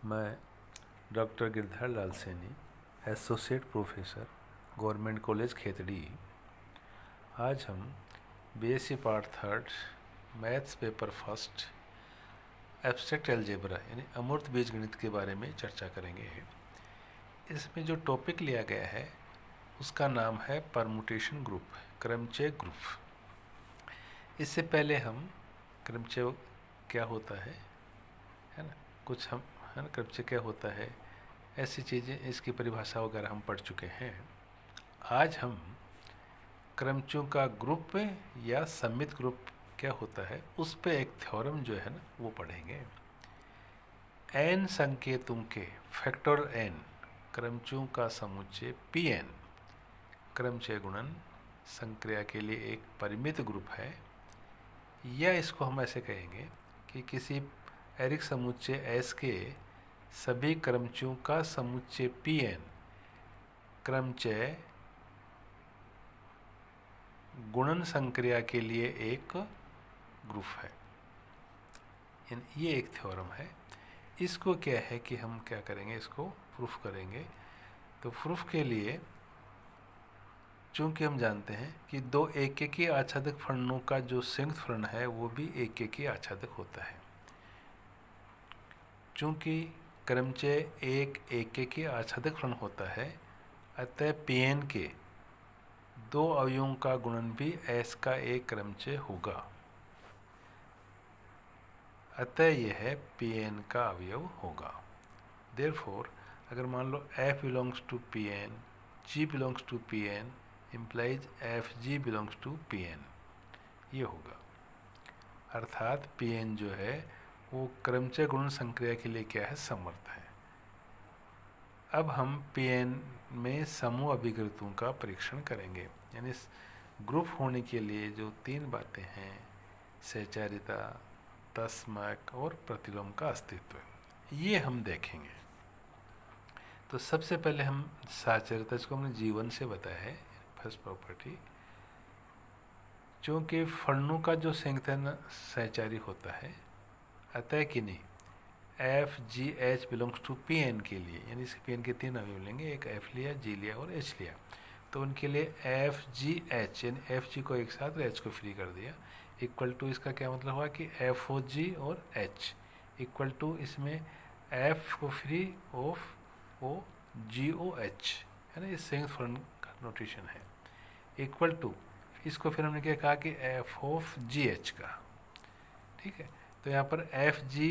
मैं doctor Girdhar Lal Saini, associate professor, government college Khetri. आज हम BSc part third maths paper first abstract algebra यानी अमूर्त बीजगणित के बारे में चर्चा करेंगे। इसमें जो टॉपिक लिया गया है उसका नाम है परमुटेशन ग्रुप, क्रमचय ग्रुप। इससे पहले हम क्रमचय क्या होता है ना, कुछ हम है ना, क्रमचय क्या होता है, ऐसी चीज़ें, इसकी परिभाषा वगैरह हम पढ़ चुके हैं। आज हम क्रमचयों का ग्रुप या सम्मित ग्रुप क्या होता है उस पे एक थ्योरम जो है ना वो पढ़ेंगे। n संकेतों के फैक्टर n क्रमचयों का समुच्चय Pn क्रमचय गुणन संक्रिया के लिए एक परिमित ग्रुप है, या इसको हम ऐसे कहेंगे कि किसी एरिक समुच्चय S के सभी क्रमचयों का समुच्चय Pn क्रमचय गुणन संक्रिया के लिए एक ग्रुप है। ये एक थ्योरम है। इसको क्या है कि हम क्या करेंगे, इसको प्रूफ करेंगे। तो प्रूफ के लिए चूंकि हम जानते हैं कि दो एककी आच्छादित फलनों का जो संयुक्त फलन है वो भी एककी आच्छादित होता है। चूंकि क्रमचय एक एककी आच्छादित फलन होता है, अतः Pn के दो अवयवों का गुणन भी S का एक क्रमचय होगा। अतः यह Pn का अवयव होगा। देयरफॉर अगर मान लो f belongs to Pn, g belongs to Pn implies fg belongs to Pn, ये होगा। अर्थात Pn जो है वो क्रमचय गुणन संक्रिया के लिए क्या है, समर्थ है। अब हम Pn में समूह अभिकृतों का परीक्षण करेंगे, यानी ग्रुप होने के लिए जो तीन बातें हैं, सहचारिता, तस्मक और प्रतिलोम का अस्तित्व, ये हम देखेंगे। तो सबसे पहले हम सहचारिता, इसको हमने जीवन से बताया है, फर्स्ट प्रॉपर्टी। चूँकि फलनों का जो संयुक्त सहचारी होता है, अतः कि नहीं F G H belongs to Pn के लिए, यानी इस Pn के तीन अवयव लेंगे, एक F लिया, G लिया और H लिया, तो उनके लिए एफ जी एच यानी एफ जी को एक साथ और H को फ्री कर दिया, इक्वल टू इसका क्या मतलब हुआ कि एफ ओ जी और H इक्वल टू इसमें एफ को free of O G O H, है ना, इस संयुक्त फलन का नोटेशन है। इक्वल टू इसको फिर हमने क्या कहा कि एफ ऑफ जी एच का, ठीक है। तो यहाँ पर एफ जी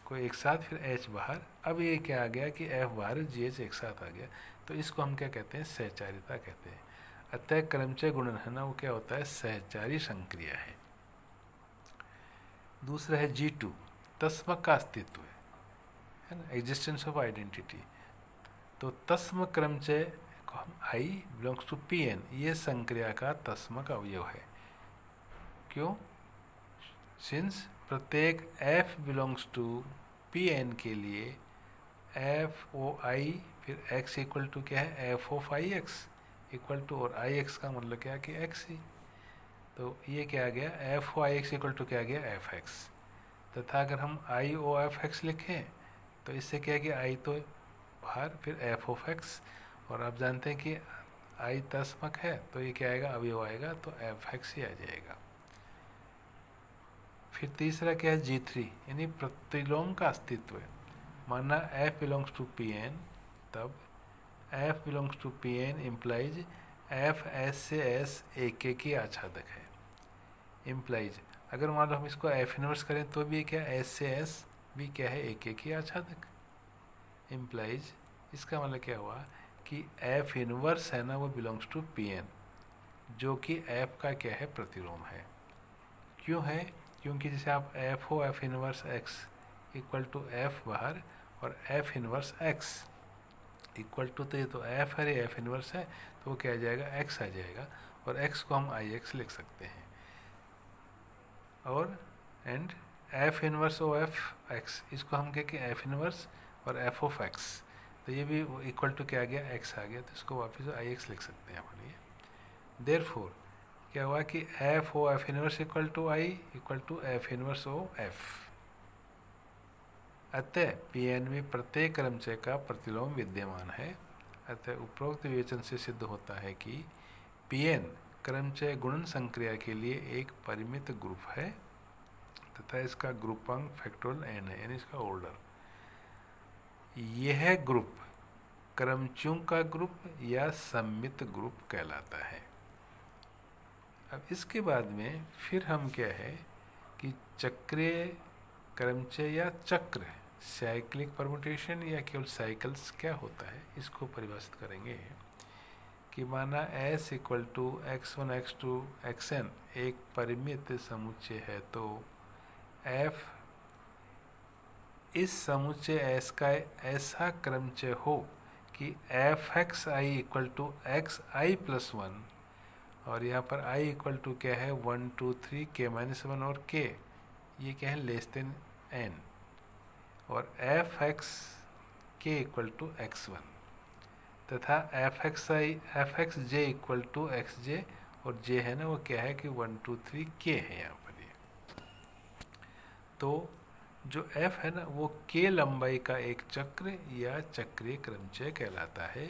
को एक साथ, फिर H बाहर, अब ये क्या आ गया कि F बाहर जी एच एक साथ आ गया, तो इसको हम क्या कहते हैं, सहचारिता कहते हैं। अतः क्रमचय गुणन है ना वो क्या होता है, सहचारी संक्रिया है। दूसरा है G2, तस्मक का अस्तित्व है ना, एग्जिस्टेंस ऑफ आइडेंटिटी। तो तस्म क्रमचय को हम I बिलोंग्स टू Pn, ये संक्रिया का तस्मक अवयव है। क्यों? सिंस प्रत्येक f बिलोंग्स टू Pn के लिए एफ ओ आई फिर x इक्वल टू क्या है, F of I X equal to, और आई एक्स का मतलब क्या है कि x ही, तो ये क्या आ गया, F O I X equal to क्या आ गया, एफ एक्स। तथा अगर हम आई ओ एफ एक्स लिखें तो इससे क्या है कि आई तो बाहर, फिर एफ ऑफ एक्स, और आप जानते हैं कि आई तस्मक है तो ये क्या आएगा, अवयव आएगा, तो एफ एक्स ही आ जाएगा। फिर तीसरा क्या है, G3 यानी प्रतिलोम का अस्तित्व है। माना f बिलोंग्स टू Pn, तब f belongs to Pn implies f s से s एककी आच्छादक है। इम्प्लाइज अगर मान लो हम इसको f इनवर्स करें तो भी क्या, s से s भी क्या है, एककी आच्छादक। इम्प्लाइज इसका मतलब क्या हुआ कि f इनवर्स है ना वो बिलोंग्स टू Pn, जो कि f का क्या है, प्रतिलोम है। क्यों है? क्योंकि जैसे आप एफ हो F inverse X equal to F बाहर और F inverse X equal to, तो ये तो एफ है, एफ इनवर्स है, तो वो क्या आ जाएगा, एक्स आ जाएगा, और एक्स को हम आई एक्स लिख सकते हैं। और and F inverse O F X, इसको हम क्या कि एफ इनवर्स और एफ ऑफ एक्स, तो ये भी इक्वल टू क्या आ गया, एक्स आ गया, तो इसको वापस आई एक्स लिख सकते हैं अपन। ये देयरफॉर क्या हुआ कि F O F inverse equal to I equal to F inverse O F. अतः Pn में प्रत्येक क्रमचय का प्रतिलोम विद्यमान है। अतः उपरोक्त विवेचन से सिद्ध होता है कि Pn क्रमचय गुणन संक्रिया के लिए एक परिमित ग्रुप है तथा इसका ग्रुपांक फैक्टोरियल n है, यानी इसका ऑर्डर। यह ग्रुप क्रमचयों का ग्रुप या सममित ग्रुप कहलाता है। अब इसके बाद में फिर हम क्या है कि चक्रीय क्रमचय या चक्र, साइक्लिक परमुटेशन या केवल साइकिल्स क्या होता है, इसको परिभाषित करेंगे कि माना S equal to x1 x2 xn एक परिमित समुच्चय है, तो f इस समुच्चय S का ऐसा क्रमचय हो कि fxi equal to xi plus 1, और यहाँ पर i इक्वल टू क्या है 1 2 3 k माइनस 1 और k ये क्या है लेस देन n, और fx k equal to x1 तथा fxj इक्वल टू xj, और j है ना वो क्या है कि 1 2 3 k है यहाँ पर ये। तो जो f है ना वो k लंबाई का एक चक्र या चक्रीय क्रमचय कहलाता है।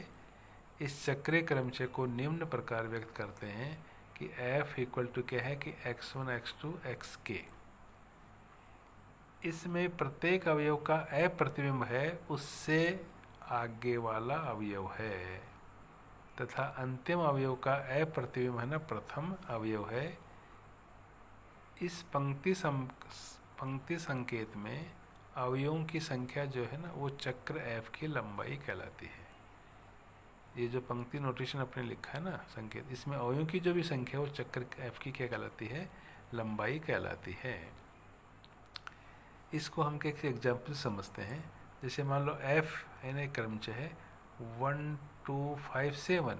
इस चक्रीय क्रमचय को निम्न प्रकार व्यक्त करते हैं कि f इक्वल टू क्या है कि x1 x2 xk। इसमें प्रत्येक अवयव का अप्रतिबिंब है उससे आगे वाला अवयव है, तथा अंतिम अवयव का अप्रतिबिंब है ना प्रथम अवयव है। इस पंक्ति संकेत में अवयवों की संख्या जो है ना वो चक्र f की लंबाई कहलाती है। ये जो पंक्ति नोटेशन अपने लिखा है ना संकेत, इसमें अवयवों की जो भी संख्या वो चक्र f की क्या कहलाती है, लंबाई कहलाती है। इसको हम एक एग्जाम्पल समझते हैं। जैसे मान लो f यानी क्रमचय है 1 2 5 7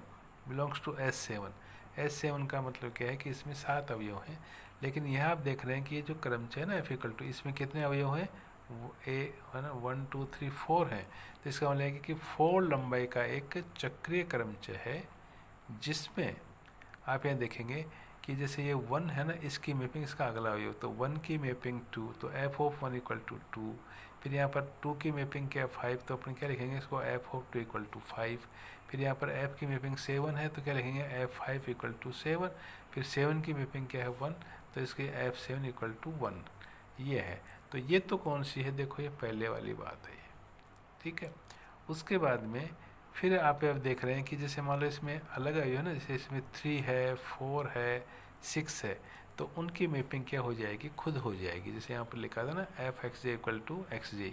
बिलोंग्स टू S7। S7 का मतलब क्या है कि इसमें 7 अवयव हैं, लेकिन यहाँ आप देख रहे हैं कि ये जो क्रमचय है ना f इक्वल टू, इसमें कितने अवयव हैं, ए है ना 1 2 3 4 हैं। तो इसका मतलब है कि 4 लंबाई का एक चक्रीय क्रमचय है, जिसमें आप यहाँ देखेंगे कि जैसे ये 1 है ना इसकी मैपिंग इसका अगला अवयव, तो 1 की मैपिंग 2, तो f ऑफ 1 इक्वल टू 2। फिर यहाँ पर 2 की मैपिंग क्या 5, तो अपन क्या लिखेंगे इसको f ऑफ 2 इक्वल टू 5। फिर यहाँ पर f की मैपिंग 7 है तो क्या लिखेंगे f5 इक्वल टू 7। फिर 7 की मैपिंग क्या है 1, तो इसकी f7 इक्वल टू 1 ये है। तो ये तो कौन सी है, देखो ये पहले वाली बात है ये, ठीक है। उसके बाद में फिर आप देख रहे हैं कि जैसे मान लो इसमें अलग अवयव है ना, जैसे इसमें 3 है 4 है 6 है, तो उनकी मैपिंग क्या हो जाएगी, खुद हो जाएगी। जैसे यहाँ पर लिखा था ना fxj इक्वल टू xj,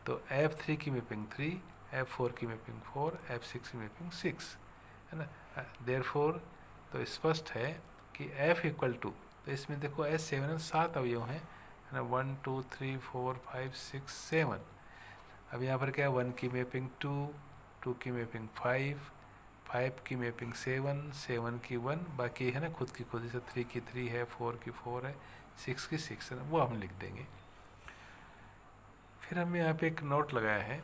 तो f3 की मैपिंग 3, f4 की मैपिंग 4, f6 की मैपिंग 6 है ना। देयरफॉर तो स्पष्ट है कि f इक्वल टू, तो इसमें देखो S7 7 अवयव हैं है ना, 1 2 3 4 5 6 7। अब यहाँ पर क्या है 1 की मैपिंग 2, 2 की मैपिंग 5, 5 की मैपिंग 7, 7 की 1, बाकी है ना खुद की खुद, जैसे 3 की 3 है, 4 की 4 है, 6 की 6 है, वो हम लिख देंगे। फिर हमने यहाँ पे एक नोट लगाया है,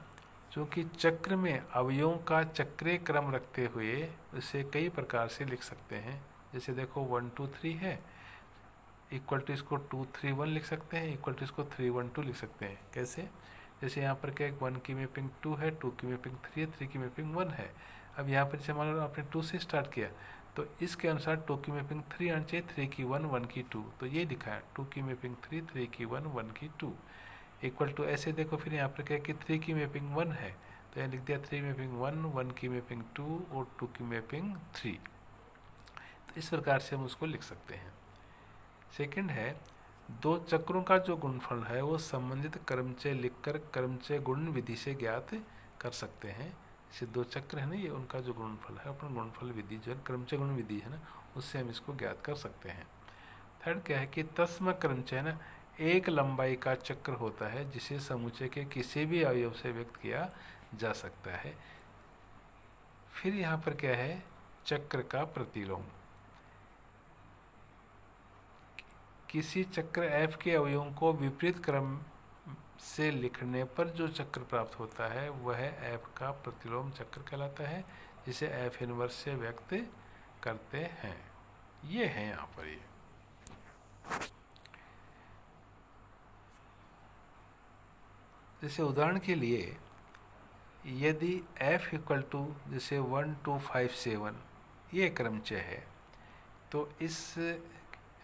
क्योंकि चक्र में अवयवों का चक्रीय क्रम रखते हुए इसे कई प्रकार से लिख सकते हैं। जैसे देखो 1 2 3 है, इक्वल टू इसको 2 3 1 लिख सकते हैं, इक्वल टू इसको 3 1 2 लिख सकते हैं। कैसे, जैसे यहाँ पर क्या 1 की मैपिंग 2 है, 2 की मैपिंग 3 है, 3 की मैपिंग 1 है। अब यहाँ पर जैसे मान लो आपने 2 से स्टार्ट किया, तो इसके अनुसार 2 की मैपिंग 3 आनी चाहिए, 3 की 1 1 की 2, तो ये लिखा है 2 की मैपिंग 3, 3 की 1 1 की 2 इक्वल टू। ऐसे देखो फिर यहाँ पर क्या कि 3 की मैपिंग 1 है, तो यहाँ लिख दिया 3 मैपिंग 1, 1 की मैपिंग 2 और 2 की मैपिंग 3। तो इस प्रकार से हम उसको लिख सकते हैं। सेकंड है, दो चक्रों का जो गुणनफल है वो संबंधित क्रमचय लिखकर क्रमचय गुणन विधि से ज्ञात कर सकते हैं। जैसे दो चक्र है ना, ये उनका जो गुणनफल है अपन गुणनफल विधि जो क्रमचय गुणन विधि है ना, उससे हम इसको ज्ञात कर सकते हैं। थर्ड क्या है कि तस्म क्रमचय है ना एक लंबाई का चक्र होता है जिसे समुच्चय के किसी भी अवयव से व्यक्त किया जा सकता है। फिर यहाँ पर क्या है, चक्र का प्रतिलोम। किसी चक्र f के अवयवों को विपरीत क्रम से लिखने पर जो चक्र प्राप्त होता है वह f का प्रतिलोम चक्र कहलाता है, जिसे f इनवर्स से व्यक्त करते हैं। ये है यहाँ पर ये। जैसे उदाहरण के लिए यदि f इक्वल टू जैसे 1 2 5 7 ये क्रमचय है, तो इस है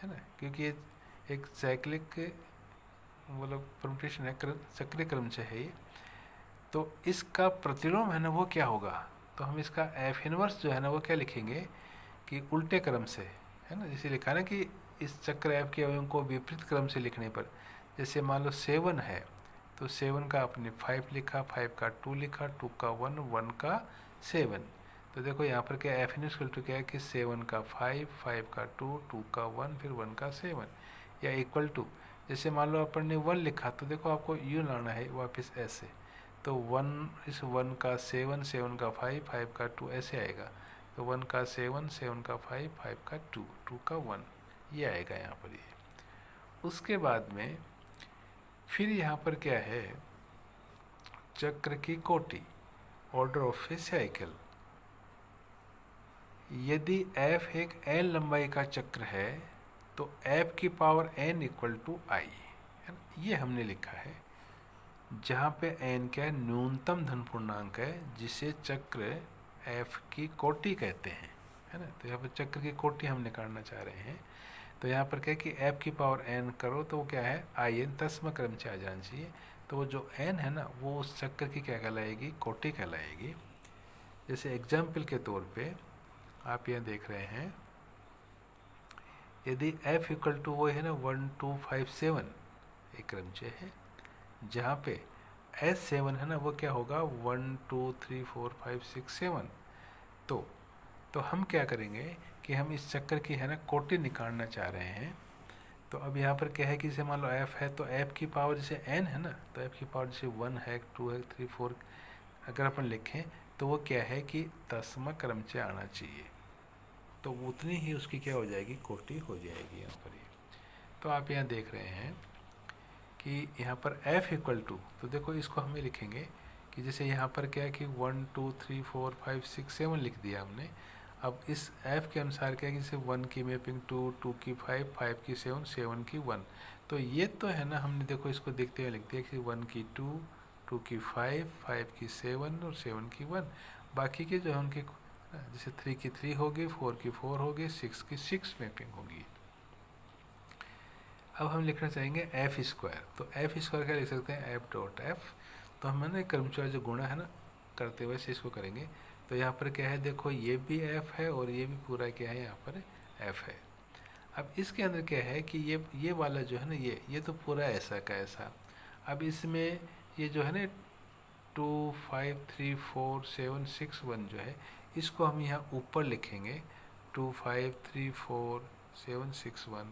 ना, क्योंकि ये एक साइक्लिक मतलब परम्यूटेशन है, चक्रीय क्रमचय है ये, तो इसका प्रतिलोम है ना वो क्या होगा, तो हम इसका एफ इनवर्स जो है ना वो क्या लिखेंगे कि उल्टे क्रम से, है ना, जैसे लिखा ना कि इस चक्र एफ के अवयवों को विपरीत क्रम से लिखने पर, जैसे मान लो 7 है तो 7 का आपने 5 लिखा, 5 का 2 लिखा, 2 का 1, 1 का 7, तो देखो यहाँ पर क्या एफ इनवर्स इक्वल टू क्या है कि 7 का 5, 5 का 2, 2 का 1, फिर 1 का 7, या इक्वल टू जैसे मान लो अपन ने 1 लिखा तो देखो आपको यूँ लाना है वापस ऐसे, तो 1 इस 1 का 7, 7 का 5, 5 का 2 ऐसे आएगा, तो 1 का 7, 7 का 5, 5 का 2, 2 का 1 ये आएगा यहाँ पर ये। उसके बाद में फिर यहाँ पर क्या है, चक्र की कोटि, ऑर्डर ऑफ ए साइकिल। यदि f एक n लंबाई का चक्र है तो f की पावर n इक्वल टू आई, है ना, ये हमने लिखा है, जहाँ पे n क्या है, न्यूनतम धन पूर्णांक है जिसे चक्र f की कोटि कहते हैं, है ना, तो यहाँ पर चक्र की कोटि हम निकालना चाह रहे हैं, तो यहाँ पर क्या है कि f की पावर n करो तो वो क्या है आई n दसवें क्रम से आ जाना चाहिए, तो वो जो n है ना वो उस चक्र की क्या कहलाएगी, कोटि कहलाएगी। जैसे एग्जाम्पल के तौर पे आप यहाँ देख रहे हैं, यदि f इक्वल टू वो है ना 1 2 5 7 एक क्रमचय है, जहाँ पे S7 है ना वो क्या होगा 1 2 3 4 5 6 7, तो हम क्या करेंगे कि हम इस चक्र की है ना कोटि निकालना चाह रहे हैं, तो अब यहाँ पर क्या है कि जैसे मान लो f है तो f की पावर जैसे n है ना, तो f की पावर जैसे 1 है 2 है 3 4 अगर अपन लिखें तो वो क्या है कि दसवां क्रमचय आना चाहिए, तो उतनी ही उसकी क्या हो जाएगी, कोटि हो जाएगी यहाँ पर ये। तो आप यहाँ देख रहे हैं कि यहाँ पर f इक्वल टू, तो देखो इसको हमें लिखेंगे कि जैसे यहाँ पर क्या है कि 1 2 3 4 5 6 7 लिख दिया हमने, अब इस f के अनुसार क्या है कि जैसे 1 की मैपिंग 2, 2 की 5, 5 की 7, 7 की 1, तो ये तो है ना हमने देखो इसको देखते हुए लिख दिया कि 1 की 2, 2 की 5, 5 की 7 और 7 की 1, बाकी के जो है उनके जैसे 3 की 3 होगी, 4 की 4 होगी, 6 की 6 मैपिंग होगी। अब हम लिखना चाहेंगे एफ स्क्वायर, तो एफ स्क्वायर क्या लिख सकते हैं, एफ डॉट एफ, तो हम ना क्रमचय जो गुणा है ना करते हुए से इसको करेंगे, तो यहाँ पर क्या है देखो ये भी एफ है और ये भी पूरा क्या है यहाँ पर एफ है। अब इसके अंदर क्या है कि ये वाला जो है ना ये तो पूरा ऐसा का ऐसा, अब इसमें ये जो है ना 2 5 3 4 7 6 1 जो है इसको हम यहाँ ऊपर लिखेंगे 2 5 3 4 7 6 1।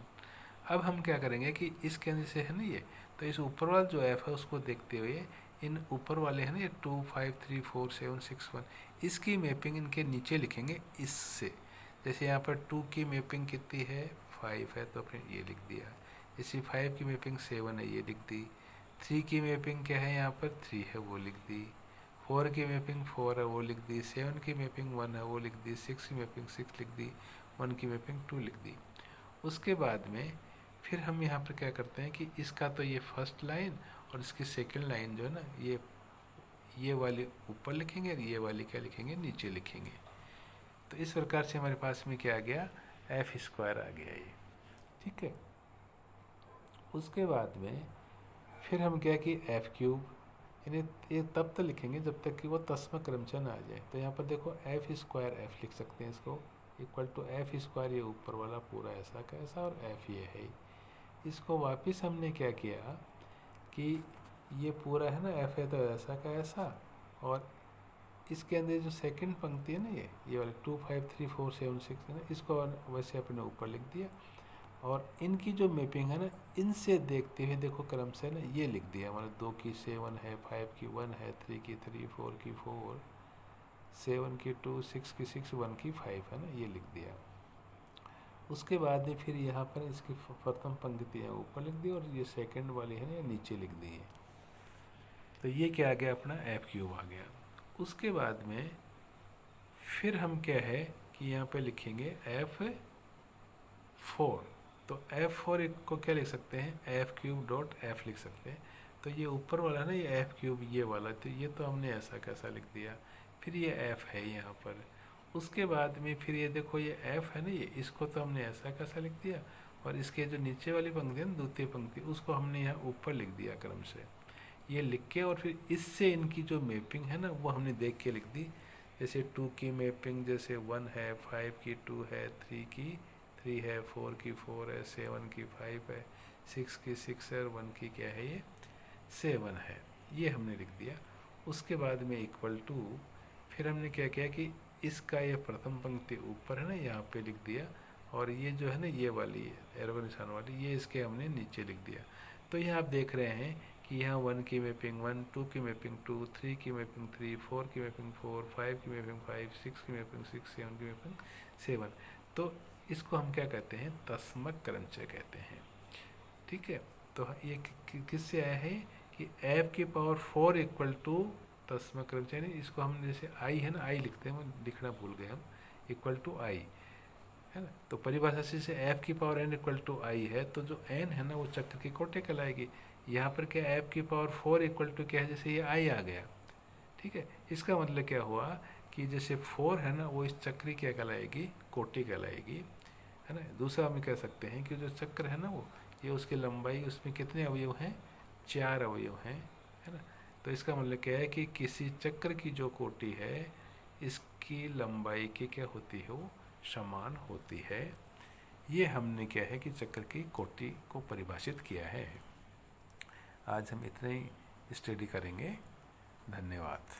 अब हम क्या करेंगे कि इसके अंदर से है ना ये, तो इस ऊपर वाला जो एफ है उसको देखते हुए इन ऊपर वाले है ना ये 2 5 3 4 7 6 1 इसकी मैपिंग इनके नीचे लिखेंगे इससे, जैसे यहाँ पर 2 की मैपिंग कितनी है 5 है तो फिर ये लिख दिया, इसी 5 की मैपिंग 7 है ये लिख दी, 3 की मैपिंग क्या है यहाँ पर 3 है वो लिख दी, 4 की मैपिंग 4 है वो लिख दी, 7 की मैपिंग 1 है वो लिख दी, 6 की मैपिंग 6 लिख दी, 1 की मैपिंग 2 लिख दी। उसके बाद में फिर हम यहाँ पर क्या करते हैं कि इसका तो ये फर्स्ट लाइन और इसकी सेकंड लाइन जो है ना ये वाली ऊपर लिखेंगे और ये वाली क्या लिखेंगे नीचे लिखेंगे, तो इस प्रकार से हमारे पास में क्या आ गया एफ स्क्वायर आ गया ये, ठीक है। उसके बाद में फिर हम क्या कि एफ क्यूब, यानी ये तब तक लिखेंगे जब तक कि वो दसवां क्रमचय आ जाए, तो यहाँ पर देखो एफ स्क्वायर एफ लिख सकते हैं इसको इक्वल टू एफ स्क्वायर ये ऊपर वाला पूरा ऐसा का ऐसा और एफ ये है, इसको वापस हमने क्या किया कि ये पूरा है ना एफ है तो ऐसा का ऐसा, और इसके अंदर जो सेकंड पंक्ति है ना ये वाले 2 5 3 4 7 6 है ना इसको वैसे अपने ऊपर लिख दिया, और इनकी जो मैपिंग है ना इनसे देखते हुए देखो क्रम से ना ये लिख दिया, मतलब 2 की 7 है, 5 की 1 है, 3 की 3, 4 की 4, 7 की 2, 6 की 6, 1 की 5 है ना ये लिख दिया। उसके बाद में फिर यहाँ पर इसकी प्रथम पंक्ति है ऊपर लिख दी और ये सेकंड वाली है ना नीचे लिख दी है, तो ये क्या आ गया अपना एफ क्यूब आ गया। उसके बाद में फिर हम क्या है कि यहाँ पे लिखेंगे F4, तो F4 को क्या लिख सकते हैं एफ क्यूब डॉट एफ लिख सकते हैं, तो ये ऊपर वाला ना, ये एफ क्यूब ये वाला, तो ये तो हमने ऐसा कैसा लिख दिया, फिर ये एफ है यहाँ पर। उसके बाद में फिर ये देखो ये एफ है ना, ये इसको तो हमने ऐसा कैसा लिख दिया, और इसके जो नीचे वाली पंक्ति है ना, द्वितीय पंक्ति, उसको हमने यहाँ ऊपर लिख दिया क्रम से। ये लिख के और फिर इससे इनकी जो मैपिंग है ना, वो हमने देख के लिख दी। जैसे 2 की मैपिंग जैसे 1 है, 5 की 2 है, 3 की 3 है, 4 की 4 है, 7 की 5 है, 6 की 6 है, और 1 की क्या है, ये 7 है। ये हमने लिख दिया। उसके बाद में इक्वल टू, फिर हमने क्या किया कि इसका ये प्रथम पंक्ति ऊपर है ना, यहाँ पे लिख दिया, और ये जो है ना, ये वाली एरो निशान वाली, ये इसके हमने नीचे लिख दिया। तो यहाँ आप देख रहे हैं कि यहाँ 1 की मैपिंग 1, 2 की मैपिंग 2, 3 की मैपिंग 3, 4 की मैपिंग 4, 5 की मैपिंग 5, 6 की मैपिंग 6, 7 की मैपिंग 7। तो इसको हम क्या कहते हैं, तस्मक क्रमचय कहते हैं। ठीक है, तो ये किससे आया है कि एफ की पावर 4 इक्वल टू तस्मक क्रमचय, नहीं इसको हम जैसे आई है ना, आई लिखते हैं, लिखना भूल गए हम, इक्वल टू आई है ना। तो परिभाषा से एफ की पावर एन इक्वल टू आई है, तो जो एन है ना वो चक्र की कोटि कहलाएगी। यहाँ पर क्या एफ की पावर 4 इक्वल टू क्या है, जैसे ये आई आ गया। ठीक है, इसका मतलब क्या हुआ कि जैसे 4 है ना, वो इस चक्र क्या कहलाएगी, कोटि कहलाएगी, है ना। दूसरा हम कह सकते हैं कि जो चक्र है ना, वो ये उसकी लंबाई, उसमें कितने अवयव हैं, 4 अवयव हैं, है ना। तो इसका मतलब क्या है कि किसी चक्र की जो कोटि है, इसकी लंबाई की क्या होती है, वो समान होती है। ये हमने क्या है कि चक्र की कोटि को परिभाषित किया है। आज हम इतने ही स्टडी करेंगे। धन्यवाद।